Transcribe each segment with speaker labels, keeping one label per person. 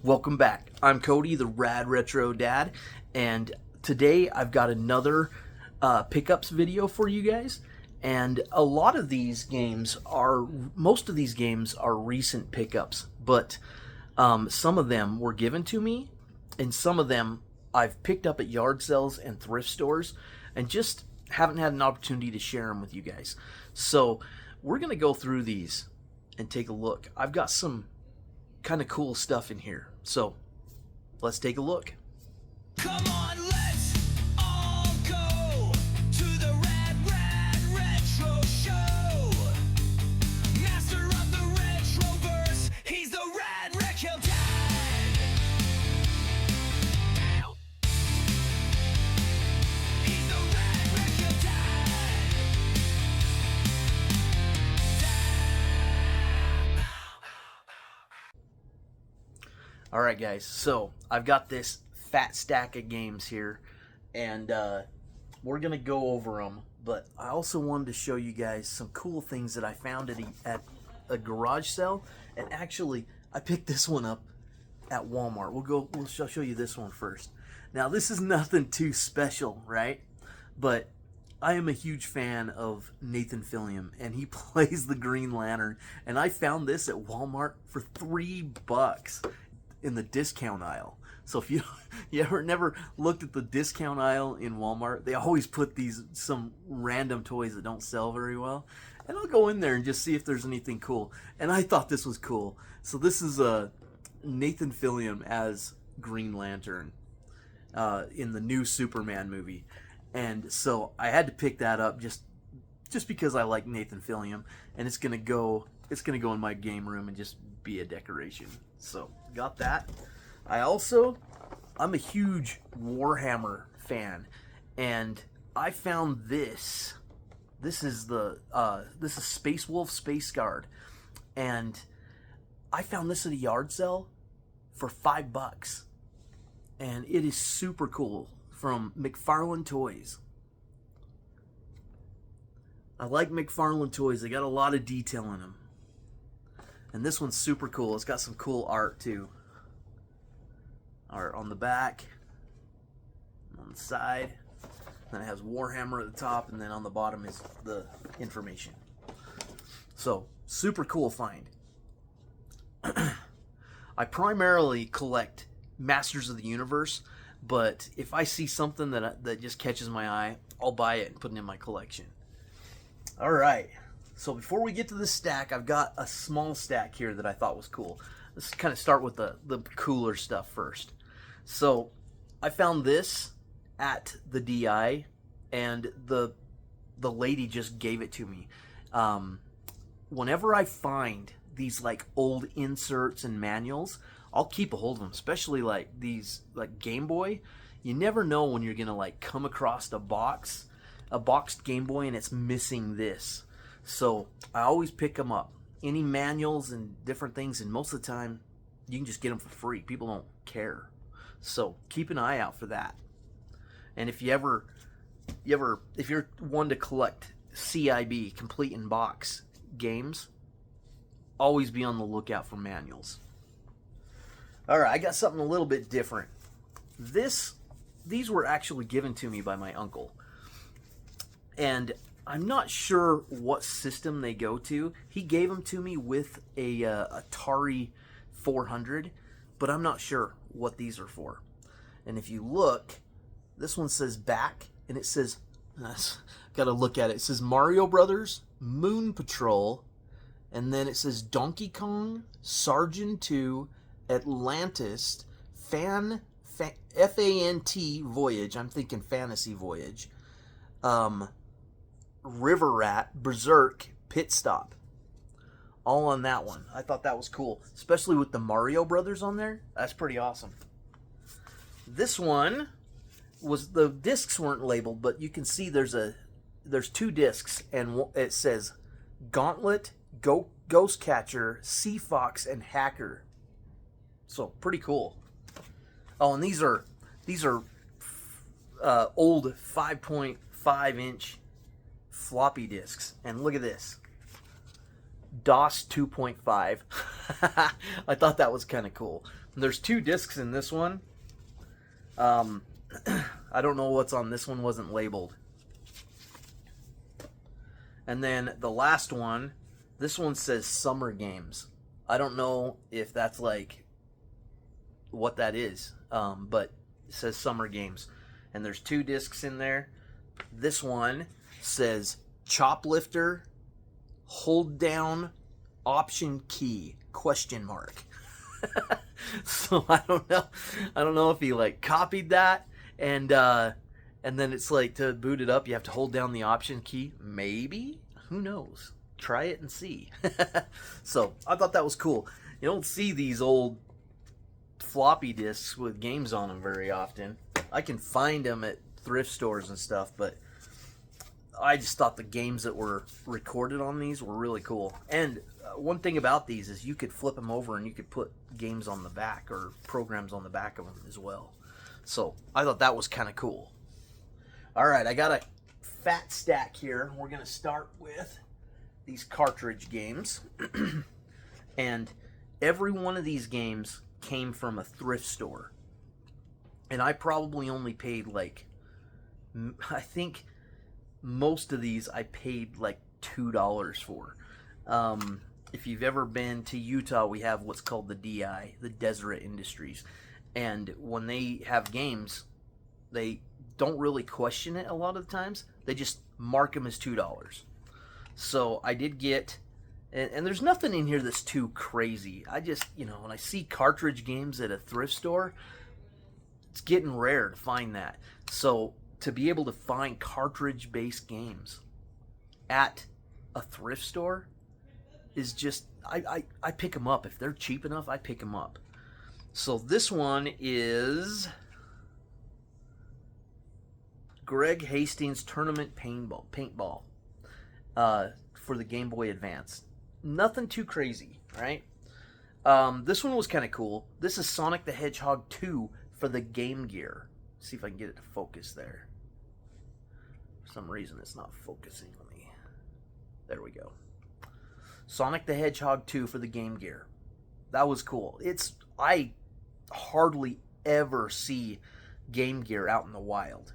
Speaker 1: Welcome back. I'm Cody, the Rad Retro Dad, and today I've got another pickups video for you guys. And most of these games are recent pickups, but some of them were given to me, and some of them I've picked up at yard sales and thrift stores, and just haven't had an opportunity to share them with you guys. So we're gonna go through these and take a look. I've got some kind of cool stuff in here, so let's take a look.
Speaker 2: Come on, let's all go to the Rad Retro Show. Master of the Retroverse, he's the Rad Retro Dad. He's the Rad Retro Dad.
Speaker 1: Alright guys, so I've got this fat stack of games here, and we're going to go over them, but I also wanted to show you guys some cool things that I found at a garage sale, and actually I picked this one up at Walmart. We'll show you this one first. Now this is nothing too special, right? But I am a huge fan of Nathan Fillion, and he plays the Green Lantern, and I found this at Walmart for $3 in the discount aisle. So if you ever never looked at the discount aisle in Walmart, they always put some random toys that don't sell very well, and I'll go in there and just see if there's anything cool. And I thought this was cool. So this is Nathan Fillion as Green Lantern in the new Superman movie, and so I had to pick that up just because I like Nathan Fillion, and it's gonna go in my game room and just be a decoration. So got that. I'm a huge Warhammer fan, and I found this. This is Space Wolf Space Guard, and I found this at a yard sale for $5, and it is super cool, from McFarlane Toys. I like McFarlane Toys. They got a lot of detail in them, and this one's super cool. It's got some cool art too. Art on the back, on the side, then it has Warhammer at the top, and then on the bottom is the information. So, super cool find. I primarily collect Masters of the Universe, but if I see something that just catches my eye, I'll buy it and put it in my collection. Alright, so before we get to the stack, I've got a small stack here that I thought was cool. Let's kind of start with the cooler stuff first. So I found this at the DI, and the lady just gave it to me. Whenever I find these like old inserts and manuals, I'll keep a hold of them, especially like these, like Game Boy. You never know when you're gonna like come across a boxed Game Boy and it's missing this. So I always pick them up. Any manuals and different things, and most of the time you can just get them for free. People don't care. So keep an eye out for that. And if you're one to collect CIB, complete in box games, always be on the lookout for manuals. Alright, I got something a little bit different. These were actually given to me by my uncle, and I'm not sure what system they go to. He gave them to me with a Atari 400, but I'm not sure what these are for. And if you look, this one says back, and it says, got to look at it. It says Mario Brothers, Moon Patrol, and then it says Donkey Kong, Sergeant 2, Atlantis, FANT Voyage. I'm thinking Fantasy Voyage. River Rat, Berserk, Pit Stop. All on that one. I thought that was cool, especially with the Mario Brothers on there. That's pretty awesome. This one was, the discs weren't labeled, but you can see there's two discs, and it says Gauntlet, Ghost Catcher, Sea Fox, and Hacker. So pretty cool. Oh, and these are old 5.5 inch floppy disks, and look at this. DOS 2.5. I thought that was kind of cool. There's 2 discs in this one. I don't know what's on this one, wasn't labeled. And then the last one, this one says Summer Games. I don't know if that's like what that is, but it says Summer Games. And there's 2 discs in there. This one says Choplifter, hold down, option key, question mark. So I don't know if he like copied that and then it's like to boot it up you have to hold down the option key. Maybe, who knows? Try it and see. So I thought that was cool. You don't see these old floppy disks with games on them very often. I can find them at thrift stores and stuff, but I just thought the games that were recorded on these were really cool. And one thing about these is you could flip them over and you could put games on the back or programs on the back of them as well. So I thought that was kind of cool. All right, I got a fat stack here. We're going to start with these cartridge games. And every one of these games came from a thrift store. And I probably only paid like, I think most of these I paid like $2 for. If you've ever been to Utah, we have what's called the DI, the Deseret Industries. And when they have games, they don't really question it a lot of the times. They just mark them as $2. So I did get, and there's nothing in here that's too crazy. I just, when I see cartridge games at a thrift store, it's getting rare to find that. So to be able to find cartridge-based games at a thrift store is just, I pick them up. If they're cheap enough, I pick them up. So this one is Greg Hastings Tournament Paintball for the Game Boy Advance. Nothing too crazy, right? This one was kind of cool. This is Sonic the Hedgehog 2 for the Game Gear. See if I can get it to focus there. For some reason it's not focusing on me. There we go. Sonic the Hedgehog 2 for the Game Gear. That was cool. I hardly ever see Game Gear out in the wild.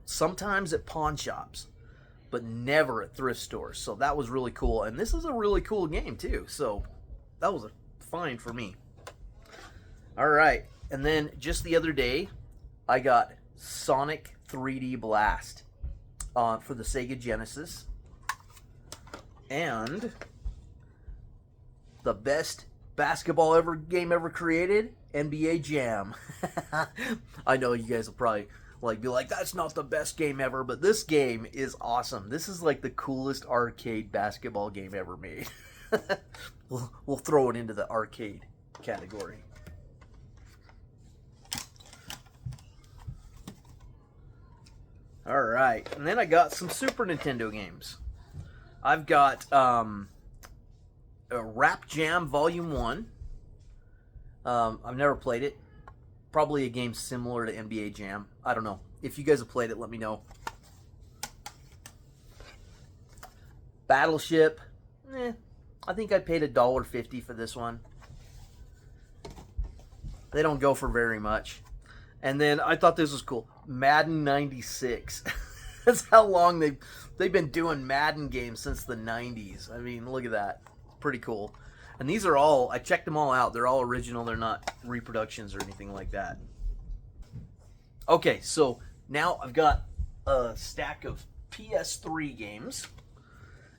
Speaker 1: Sometimes at pawn shops, but never at thrift stores. So that was really cool. And this is a really cool game too. So that was a fine for me. All right. And then just the other day, I got Sonic 3D Blast for the Sega Genesis. And the best basketball game ever created, NBA Jam. I know you guys will probably be like, that's not the best game ever, but this game is awesome. This is like the coolest arcade basketball game ever made. We'll throw it into the arcade category. All right, and then I got some Super Nintendo games. I've got Rap Jam Volume 1. I've never played it. Probably a game similar to NBA Jam. I don't know. If you guys have played it, let me know. Battleship. I think I paid $1.50 for this one. They don't go for very much. And then I thought this was cool. Madden 96. That's how long they've been doing Madden games since the 90s. I mean, look at that. Pretty cool. And these are all, I checked them all out. They're all original. They're not reproductions or anything like that. Okay, so now I've got a stack of PS3 games.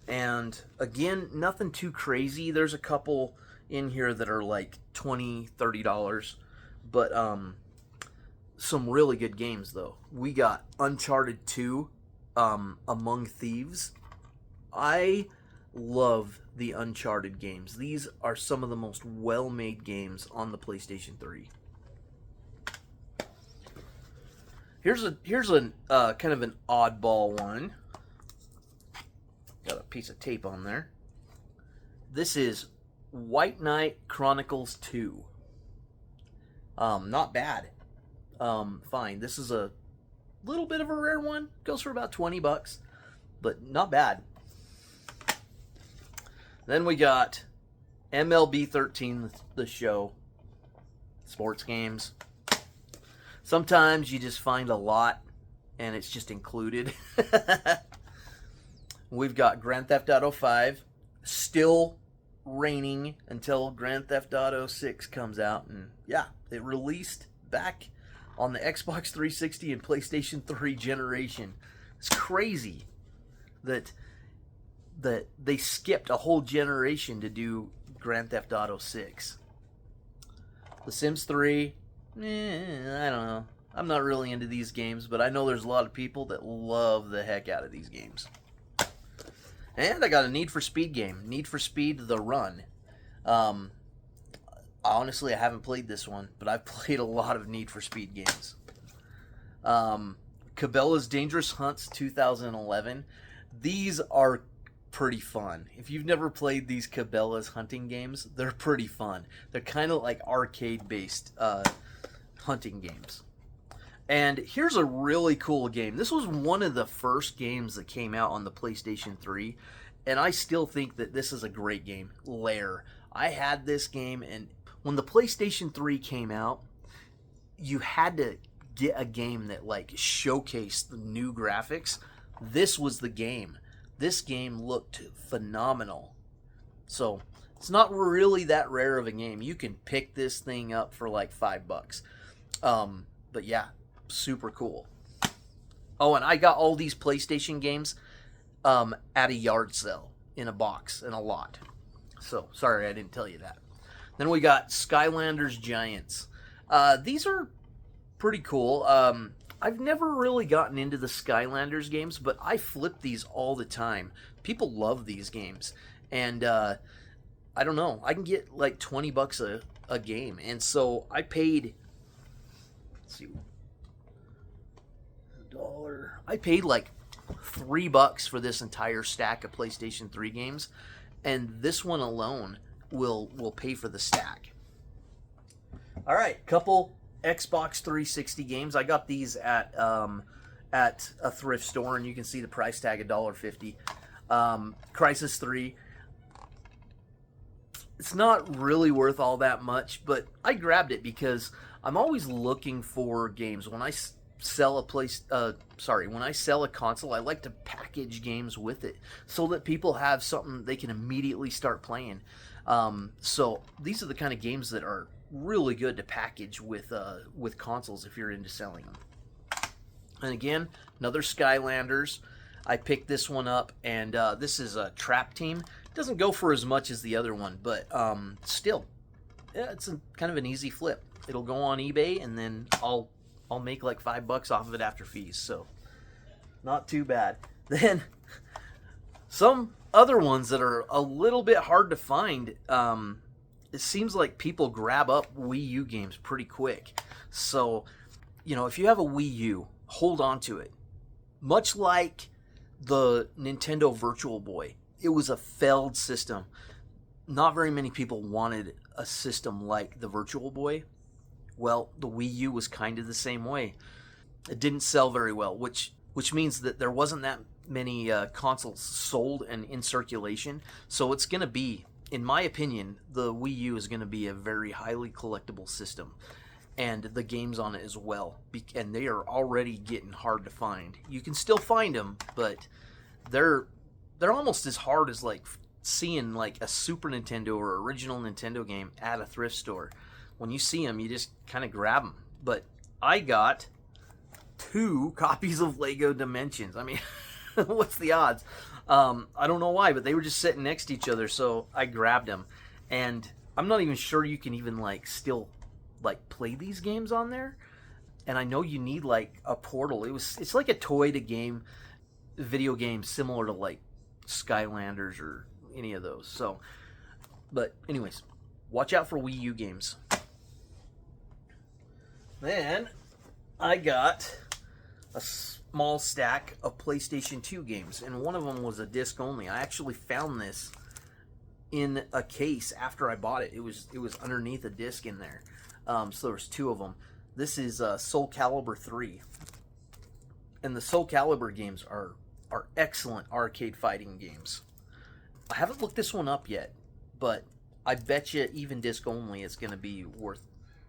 Speaker 1: And again, nothing too crazy. There's a couple in here that are like $20, $30. But some really good games, though. We got Uncharted 2, Among Thieves. I love the Uncharted games. These are some of the most well-made games on the PlayStation 3. Here's a kind of an oddball one. Got a piece of tape on there. This is White Knight Chronicles 2. Not bad. Fine. This is a little bit of a rare one. Goes for about $20, but not bad. Then we got MLB 13, the show. sports games. Sometimes you just find a lot and it's just included. We've got Grand Theft Auto 5 still reigning until Grand Theft Auto 6 comes out. And yeah, it released back on the Xbox 360 and PlayStation 3 generation. It's crazy that they skipped a whole generation to do Grand Theft Auto 6. The Sims 3, I don't know. I'm not really into these games, but I know there's a lot of people that love the heck out of these games. And I got a Need for Speed game, Need for Speed The Run. Honestly, I haven't played this one, but I've played a lot of Need for Speed games. Cabela's Dangerous Hunts 2011. These are pretty fun. If you've never played these Cabela's hunting games, they're pretty fun. They're kind of like arcade-based hunting games. And here's a really cool game. This was one of the first games that came out on the PlayStation 3, and I still think that this is a great game. Lair. I had this game, and when the PlayStation 3 came out, you had to get a game that like showcased the new graphics. This was the game. This game looked phenomenal. So it's not really that rare of a game. You can pick this thing up for like $5. But yeah, super cool. Oh, and I got all these PlayStation games at a yard sale in a box in a lot. So sorry I didn't tell you that. Then we got Skylanders Giants. These are pretty cool. I've never really gotten into the Skylanders games, but I flip these all the time. People love these games. And I don't know. I can get like $20 a game. And so I paid, let's see, $1. I paid like $3 for this entire stack of PlayStation 3 games. And this one alone will pay for the stack. All right, couple Xbox 360 games. I got these at a thrift store, and you can see the price tag, $1.50. Crisis 3. It's not really worth all that much, but I grabbed it because I'm always looking for games. When I sell a console, I like to package games with it so that people have something they can immediately start playing. So these are the kind of games that are really good to package with consoles if you're into selling them. And again, another Skylanders. I picked this one up, and this is a Trap Team. It doesn't go for as much as the other one, but still, yeah, it's kind of an easy flip. It'll go on eBay, and then I'll make like $5 off of it after fees. So not too bad. Then some other ones that are a little bit hard to find. It seems like people grab up Wii U games pretty quick. So, if you have a Wii U, hold on to it. Much like the Nintendo Virtual Boy, it was a failed system. Not very many people wanted a system like the Virtual Boy. Well, the Wii U was kind of the same way. It didn't sell very well, which means that there wasn't that many consoles sold and in circulation. So it's going to be, in my opinion, the Wii U is going to be a very highly collectible system, and the games on it as well. And they are already getting hard to find. You can still find them, but they're almost as hard as like seeing like a Super Nintendo or original Nintendo game at a thrift store. When you see them, you just kind of grab them. But I got 2 copies of Lego Dimensions. I mean, what's the odds? I don't know why, but they were just sitting next to each other, so I grabbed them. And I'm not even sure you can even like still like play these games on there. And I know you need like a portal. It's like a toy to game video game similar to like Skylanders or any of those. So, but anyways, watch out for Wii U games. Then I got a small stack of PlayStation 2 games, and one of them was a disc only. I actually found this in a case after I bought it. It was underneath a disc in there. So there was 2 of them. This is Soul Calibur 3. And the Soul Calibur games are excellent arcade fighting games. I haven't looked this one up yet, but I bet you even disc only it's going to be worth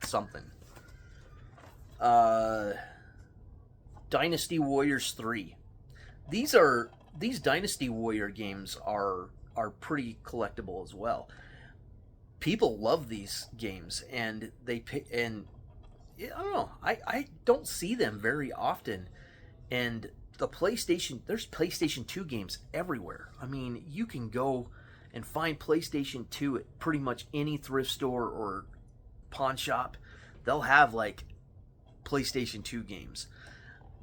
Speaker 1: something. Dynasty Warriors 3. These Dynasty Warrior games are pretty collectible as well. People love these games, and I don't know. I don't see them very often. And there's PlayStation 2 games everywhere. I mean, you can go and find PlayStation 2 at pretty much any thrift store or pawn shop. They'll have like PlayStation 2 games.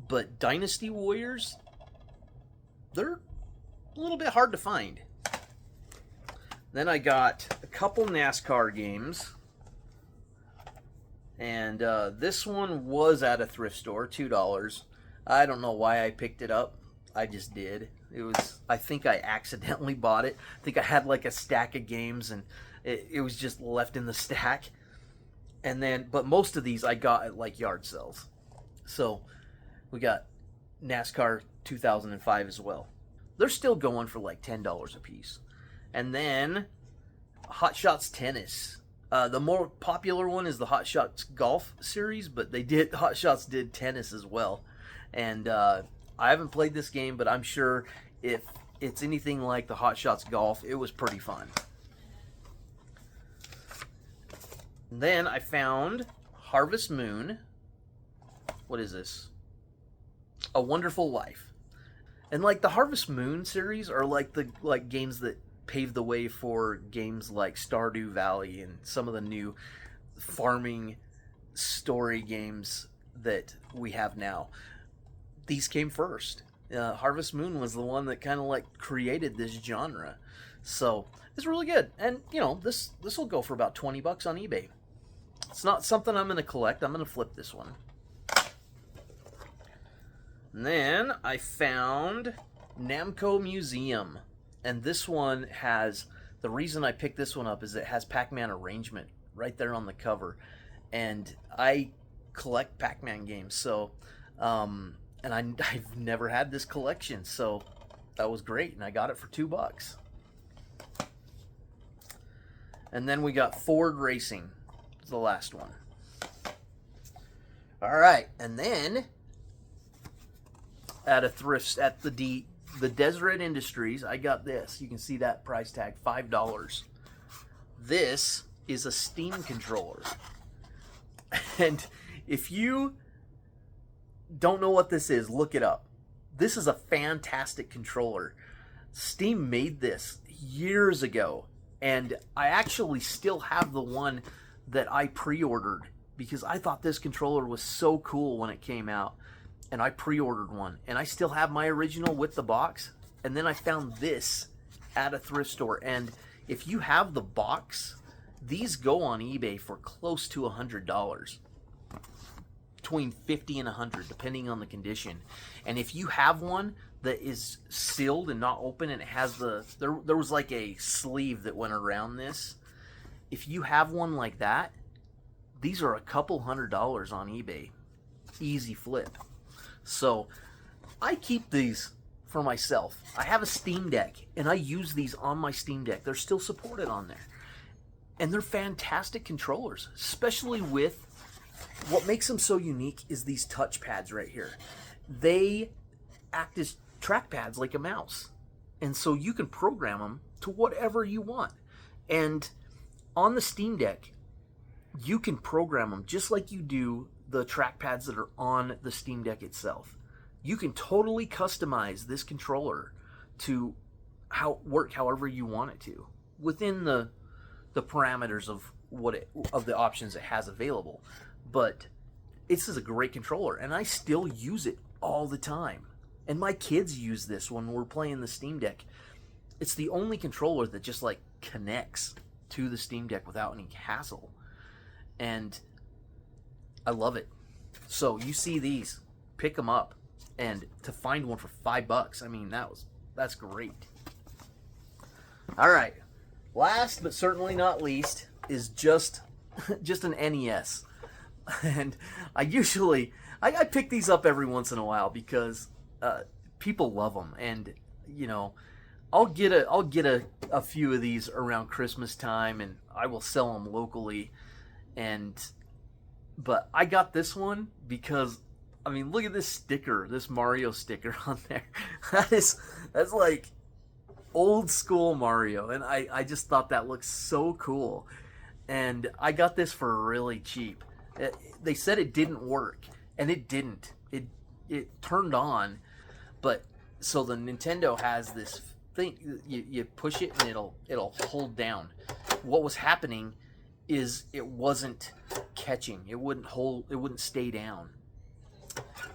Speaker 1: But Dynasty Warriors, they're a little bit hard to find. Then I got a couple NASCAR games. And this one was at a thrift store, $2. I don't know why I picked it up. I just did. I think I accidentally bought it. I think I had like a stack of games and it was just left in the stack. But most of these I got at like yard sales. So we got NASCAR 2005 as well. They're still going for like $10 a piece. And then Hot Shots Tennis. The more popular one is the Hot Shots Golf series, but Hot Shots did tennis as well. And I haven't played this game, but I'm sure if it's anything like the Hot Shots Golf, it was pretty fun. And then I found Harvest Moon. What is this? A Wonderful Life. And like the Harvest Moon series are like the games that paved the way for games like Stardew Valley and some of the new farming story games that we have now. These came first. Harvest Moon was the one that kind of like created this genre. So it's really good. And you know, this will go for about $20 on eBay. It's not something I'm going to collect. I'm going to flip this one. And then I found Namco Museum. And this one has, the reason I picked this one up is it has Pac-Man arrangement right there on the cover. And I collect Pac-Man games, so, and I've never had this collection, so that was great. And I got it for $2. And then we got Ford Racing, the last one. All right, and then at the Deseret Industries, I got this. You can see that price tag, $5. This is a Steam controller. And if you don't know what this is, look it up. This is a fantastic controller. Steam made this years ago, and I actually still have the one that I pre-ordered because I thought this controller was so cool when it came out. And I pre-ordered one, and I still have my original with the box. And then I found this at a thrift store, and if you have the box, these go on eBay for close to $100, between $50 and $100, depending on the condition. And if you have one that is sealed and not open, and it has there was like a sleeve that went around this. If you have one like that, these are a couple $100 on eBay, easy flip. So I keep these for myself. I have a Steam Deck, and I use these on my Steam Deck. They're still supported on there. And they're fantastic controllers, especially with what makes them so unique is these touch pads right here. They act as trackpads like a mouse. And so you can program them to whatever you want. And on the Steam Deck, you can program them just like you do the trackpads that are on the Steam Deck itself. You can totally customize this controller to work however you want it to within the parameters of the options it has available. But this is a great controller, and I still use it all the time. And my kids use this when we're playing the Steam Deck. It's the only controller that just like connects to the Steam Deck without any hassle. And I love it. So you see these, pick them up, and to find one for $5, I mean that's great. All right, last but certainly not least is just an NES, and I pick these up every once in a while because people love them, and you know I'll get a few of these around Christmas time, and I will sell them locally, and But I got this one because, I mean, look at this sticker, this Mario sticker on there. That's like old school Mario, and I just thought that looked so cool. And I got this for really cheap. They said it didn't work, and it didn't. It turned on, but so the Nintendo has this thing. You push it and it'll hold down. What was happening is it wasn't catching. It wouldn't hold. It wouldn't stay down.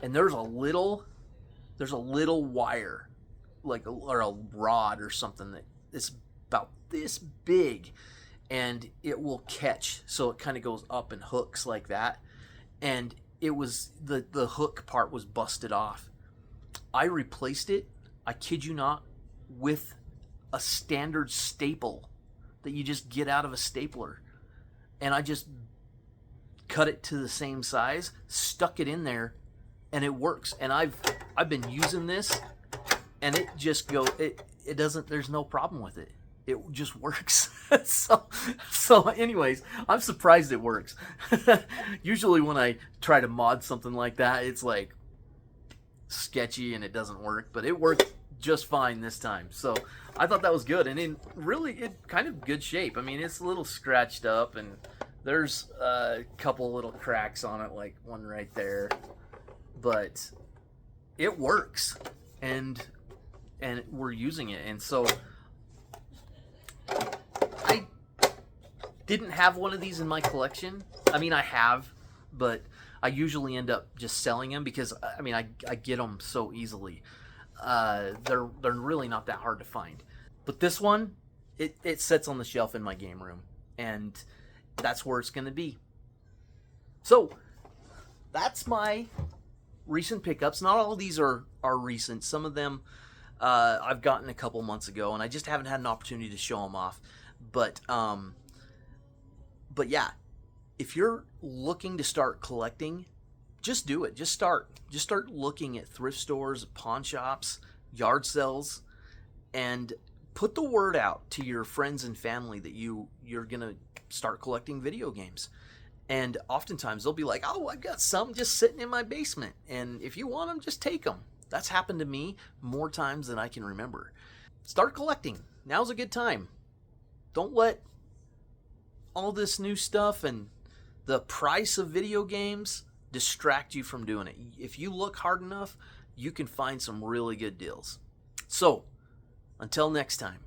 Speaker 1: And there's a little wire, or a rod or something that is about this big, and it will catch. So it kind of goes up and hooks like that. And it was the hook part was busted off. I replaced it, I kid you not, with a standard staple that you just get out of a stapler. And I just cut it to the same size, stuck it in there, and it works. And I've been using this, and it just it doesn't, there's no problem with it. It just works. so anyways, I'm surprised it works. Usually when I try to mod something like that, it's like sketchy and it doesn't work, but it worked just fine this time. So I thought that was good, and in kind of good shape. I mean, it's a little scratched up, and there's a couple little cracks on it, like one right there, but it works, and we're using it. And so I didn't have one of these in my collection. I mean, I have, but I usually end up just selling them because, I mean, I get them so easily. They're really not that hard to find. But this one, it sits on the shelf in my game room, and that's where it's going to be. So that's my recent pickups. Not all of these are recent. Some of them I've gotten a couple months ago, and I just haven't had an opportunity to show them off. But yeah, if you're looking to start collecting, just do it. Just start looking at thrift stores, pawn shops, yard sales, and put the word out to your friends and family that you're gonna start collecting video games. And oftentimes they'll be like, "Oh, I've got some just sitting in my basement, and if you want them, just take them." That's happened to me more times than I can remember. Start collecting. Now's a good time. Don't let all this new stuff and the price of video games distract you from doing it. If you look hard enough, you can find some really good deals. So, until next time,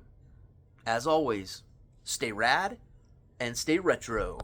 Speaker 1: as always, stay rad and stay retro.